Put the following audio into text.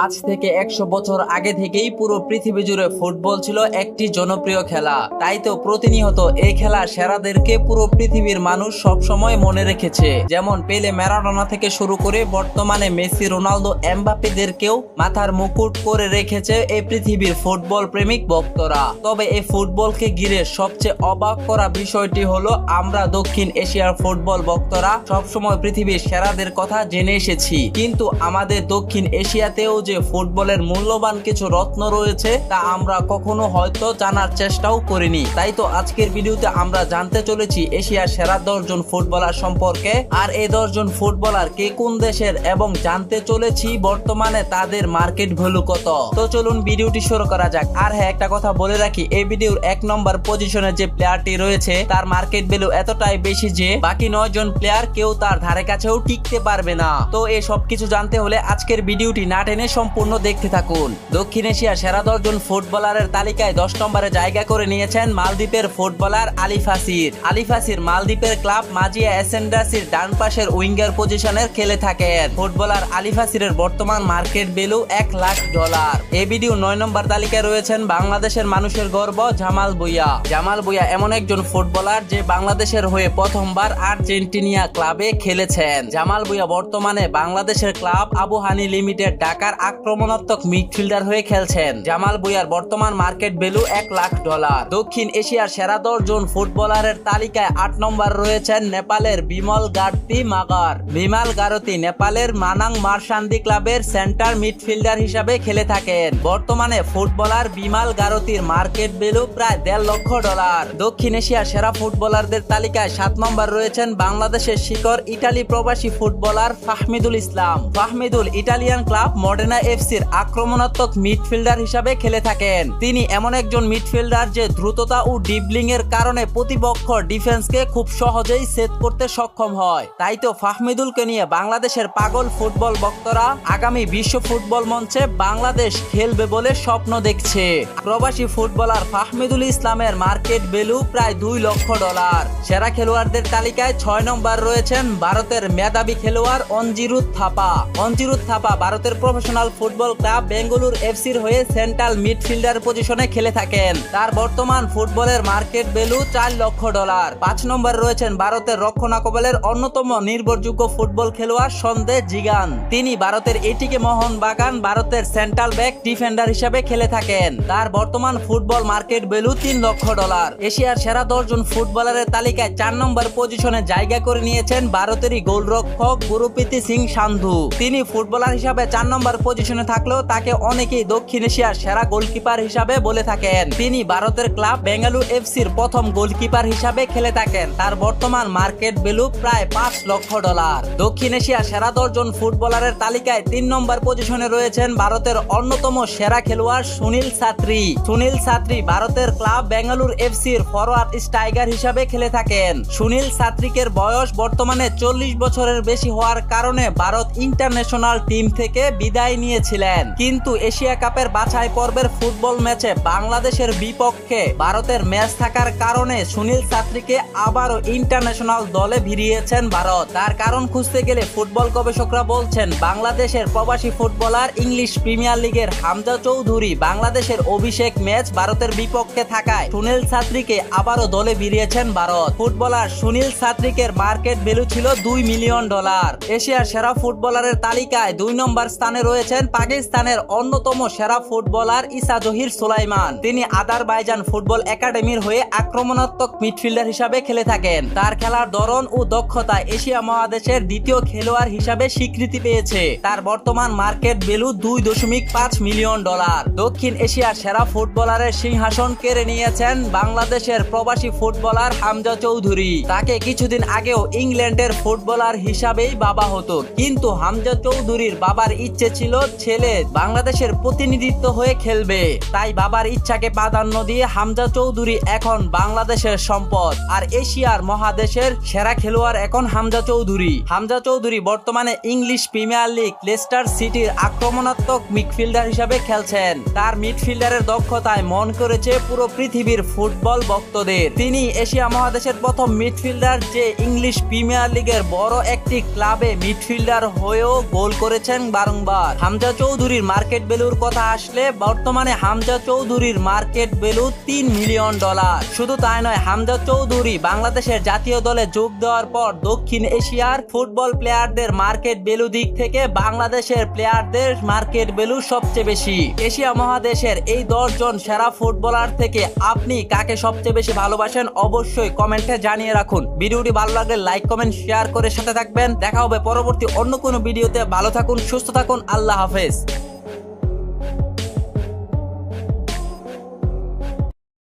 আজ থেকে 100 বছর আগে থেকেই পুরো পৃথিবী জুড়ে ফুটবল ছিল একটি জনপ্রিয় খেলা। তাই তো প্রতিনিয়ত এই খেলা সেরাদেরকে পুরো পৃথিবীর মানুষ সব সময় মনে রেখেছে। যেমন পেলে, ম্যারাডোনা থেকে শুরু করে বর্তমানে মেসি, রোনালদো, এমবাপ্পেদেরকেও মাথার মুকুট করে রেখেছে এই পৃথিবীর ফুটবল প্রেমিক ভক্তরা। তবে এই ফুটবলকে ঘিরে সবচেয়ে অবাক করা বিষয়টি হলো আমরা দক্ষিণ এশিয়ার ফুটবল ভক্তরা সবসময় পৃথিবীর সেরাদের কথা জেনে এসেছি, কিন্তু আমাদের দক্ষিণ এশিয়াতেও যে ফুটবলের মূল্যবান কিছু রত্ন রয়েছে তা আমরা কখনো হয়তো জানার চেষ্টাও করিনি। তাই তো আজকের ভিডিওতে আমরা জানতে চলেছি এশিয়ার সেরা 10 জন ফুটবলার সম্পর্কে। আর এই 10 জন ফুটবলার কে কোন দেশের এবং জানতে চলেছি বর্তমানে তাদের মার্কেট ভ্যালু কত। তো চলুন ভিডিওটি শুরু করা যাক। আর হ্যাঁ, একটা কথা বলে রাখি, এই ভিডিওর 1 নম্বর পজিশনে যে প্লেয়ারটি রয়েছে তার মার্কেট ভ্যালু এতটাই বেশি যে বাকি 9 জন প্লেয়ার কেউ তার ধারে কাছেও টিকতে পারবে না। তো এই সব কিছু জানতে হলে আজকের ভিডিওটি না টেনে সম্পূর্ণ দেখতে থাকুন। দক্ষিণ এশিয়া সেরা 10 জন ফুটবলারের তালিকায় 10 নম্বরে জায়গা করে নিয়েছেন মালদ্বীপের ফুটবলার আলী ফাসির। আলী ফাসির মালদ্বীপের ক্লাব মাজিয়া এসেন্ডাসির ডান পাশের উইঙ্গার পজিশনের খেলে থাকেন। ফুটবলার আলী ফাসিরের বর্তমান মার্কেট ভ্যালু $1,00,000। এই ভিডিও 9 নম্বর তালিকায় রয়েছেন বাংলাদেশের মানুষের গর্ব জামাল ভুঁইয়া। জামাল ভুঁইয়া এমন একজন ফুটবলার যে বাংলাদেশের হয়ে প্রথমবার আর্জেন্টিনা ক্লাবে খেলেছেন। জামাল ভুঁইয়া বর্তমানে বাংলাদেশের ক্লাব আবু হানি লিমিটেড ঢাকার আক্রমণাত্মক মিডফিল্ডার হয়ে খেলছেন। জামাল ভুঁইয়ার বর্তমান মার্কেট ভ্যালু $1,00,000। দক্ষিণ এশিয়ার সেরা 10 জন ফুটবলারের তালিকায় 8 নম্বর রয়েছেন নেপালের বিমল গারতি মাগার। বিমল গারতি নেপালের মানাং মার্শান্দি ক্লাবের সেন্টার মিডফিল্ডার হিসাবে খেলে থাকেন। বর্তমানে ফুটবলার বিমল গারতির মার্কেট ভ্যালু প্রায় $1,50,000। দক্ষিণ এশিয়ার সেরা ফুটবলারদের তালিকায় 7 নম্বর রয়েছেন বাংলাদেশের শিকড় ইতালি প্রবাসী ফুটবলার ফাহমিদুল ইসলাম। ফাহমিদুল ইটালিয়ান ক্লাব মডেনা এফসির আক্রমণাত্মক মিডফিল্ডার হিসাবে খেলে থাকেন। তিনি এমন একজন মিডফিল্ডার যে দ্রুততা ও ড্রিবলিং এর কারণে প্রতিপক্ষ ডিফেন্সকে খুব সহজেই সেট করতে সক্ষম হয়। তাই তো ফাহমিদুলকে নিয়ে বাংলাদেশের পাগল ফুটবল ভক্তরা আগামী বিশ্ব ফুটবল মঞ্চে বাংলাদেশ খেলবে বলে স্বপ্ন দেখছে। প্রবাসী ফুটবলার ফাহমিদুল ইসলামের মার্কেট ভ্যালু প্রায় $2,00,000। সেরা খেলোয়াড়দের তালিকায় 6 নম্বর রয়েছেন ভারতের মেধাবী খেলোয়াড় অঞ্জিরুত থাপা। অঞ্জিরুত থাপা ভারতের প্রফেশনাল ফুটবল ক্লাব বেঙ্গালুরু এফসির হয়ে সেন্ট্রাল মিডফিল্ডার পজিশনে খেলে থাকেন। তার বর্তমান ফুটবলের মার্কেট ভ্যালু $4,00,000। 5 নম্বর রয়েছেন ভারতের রক্ষণাকবলের অন্যতম নির্ভরযোগ্য ফুটবল খেলোয়াড় সন্দেহ জিগান। তিনি ভারতের এটিকে মোহনবাগান ভারতের সেন্ট্রাল ব্যাক ডিফেন্ডার হিসেবে খেলে থাকেন। তার বর্তমান ফুটবল মার্কেট ভ্যালু $3,00,000। এশিয়ার সেরা 10 জন ফুটবলারের তালিকায় 4 নম্বর পজিশনে জায়গা করে নিয়েছেন ভারতেরই গোলরক্ষক গুরুপ্রীতি সিং সান্ধু। তিনি ফুটবলার হিসাবে 4 নম্বর পজিশনে থাকলেও তাকে অনেকেই দক্ষিণ এশিয়ার সেরা গোলকিপার হিসাবে বলে থাকেন। তিনি ভারতের ক্লাব বেঙ্গালুরু এফসির প্রথম গোলকিপার হিসাবে খেলে থাকেন। তার বর্তমান মার্কেট ভ্যালু প্রায় $5,00,000। দক্ষিণ এশিয়ার সেরা 10 জন ফুটবলারের তালিকায় 3 নম্বর পজিশনে রয়েছেন ভারতের অন্যতম সেরা খেলোয়াড় সুনীল ছাত্রী। সুনীল ছাত্রী ভারতের ক্লাব বেঙ্গালুরু এফসির ফরওয়ার্ড স্ট্রাইকার হিসাবে খেলে থাকেন। সুনীল ছাত্রীকের বয়স বর্তমানে 40 বছরের বেশি হওয়ার কারণে ভারত ইন্টারন্যাশনাল টিম থেকে বিদায় নিয়েছিলেন। কিন্তু এশিয়া কাপের বাছাই পর্বের ফুটবল ম্যাচে বাংলাদেশের বিপক্ষে ভারতের ম্যাচ থাকার কারণে সুনীল ছাত্রীকে আবারও ইন্টারন্যাশনাল দলে ভিড়িয়েছেন ভারত। তার কারণ খুঁজতে গেলে ফুটবল গবেষকরা বলছেন বাংলাদেশের প্রবাসী ফুটবলার ইংলিশ প্রিমিয়ার লিগের হামজা চৌধুরী বাংলাদেশের অভিষেক ম্যাচ ভারতের বিপক্ষে থাকায় সুনীল ছাত্রীকে আবারও দলে ভিড়িয়েছেন ভারত। ফুটবলার সুনীল ছাত্রীকের মার্কেট ভ্যালু ছিল $2 মিলিয়ন। এশিয়ার সেরা ফুটবলারের তালিকায় 2 নম্বর স্থানে রয়েছেন পাকিস্তানের অন্যতম সেরা ফুটবলার ইসা জহির সুলাইমান। তিনি আজারবাইজান ফুটবল একাডেমির হয়ে আক্রমণাত্মক মিডফিল্ডার হিসাবে খেলে থাকেন। তার খেলার ধরন ও দক্ষতা এশিয়া মহাদেশের দ্বিতীয় খেলোয়াড় হিসাবে স্বীকৃতি পেয়েছে। তার বর্তমান মার্কেট ভ্যালু $2.5 মিলিয়ন। দক্ষিণ এশিয়ার সেরা ফুটবলারের সিংহাসন কেড়ে নিয়েছেন বাংলাদেশের প্রবাসী ফুটবলার হামজা চৌধুরী। তাকে কিছুদিন আগেও ইংল্যান্ডের ফুটবলার হিসাবেই ভাবা হতো, কিন্তু হামজা চৌধুরীর বাবার ইচ্ছে ছিল ছেলে বাংলাদেশের প্রতিনিধিত্ব হয়ে খেলবে। তাই বাবার ইচ্ছাকে প্রাধান্য দিয়ে হামজা চৌধুরী এখন বাংলাদেশের সম্পদ। আর এশিয়ার মহাদেশের সেরা খেলোয়াড় এখন হামজা চৌধুরী। হামজা চৌধুরী বর্তমানে ইংলিশ প্রিমিয়ার লিগ লেস্টার সিটির আক্রমণাত্মক মিডফিল্ডার হিসাবে খেলছেন। তার মিডফিল্ডারের দক্ষতায় মন করেছে পুরো পৃথিবীর ফুটবল ভক্তদের। তিনি এশিয়া মহাদেশের প্রথম মিডফিল্ডার যে ইংলিশ প্রিমিয়ার লিগের বড় একটি ক্লাবে মিডফিল্ডার হয়েও গোল করেছেন বারংবার। হামজা চৌধুরীর মার্কেট ভ্যালুর কথা আসলে বর্তমানে হামজা চৌধুরীর মার্কেট ভ্যালু $3 মিলিয়ন। শুধু তাই নয়, হামজা চৌধুরী বাংলাদেশের জাতীয় দলে যোগ দেওয়ার পর দক্ষিণ এশিয়ার ফুটবল প্লেয়ারদের মার্কেট ভ্যালু দিক থেকে বাংলাদেশের প্লেয়ারদের মার্কেট ভ্যালু সবচেয়ে বেশি। এশিয়া মহাদেশের এই 10 জন সেরা ফুটবলার থেকে আপনি কাকে সবচেয়ে বেশি ভালোবাসেন অবশ্যই কমেন্টে জানিয়ে রাখুন। ভিডিওটি ভালো লাগলে লাইক কমেন্ট শেয়ার করে সাথে থাকবেন। দেখা হবে পরবর্তী অন্য কোনো ভিডিওতে। ভালো থাকুন, সুস্থ থাকুন, আল্লাহ হাফেজ।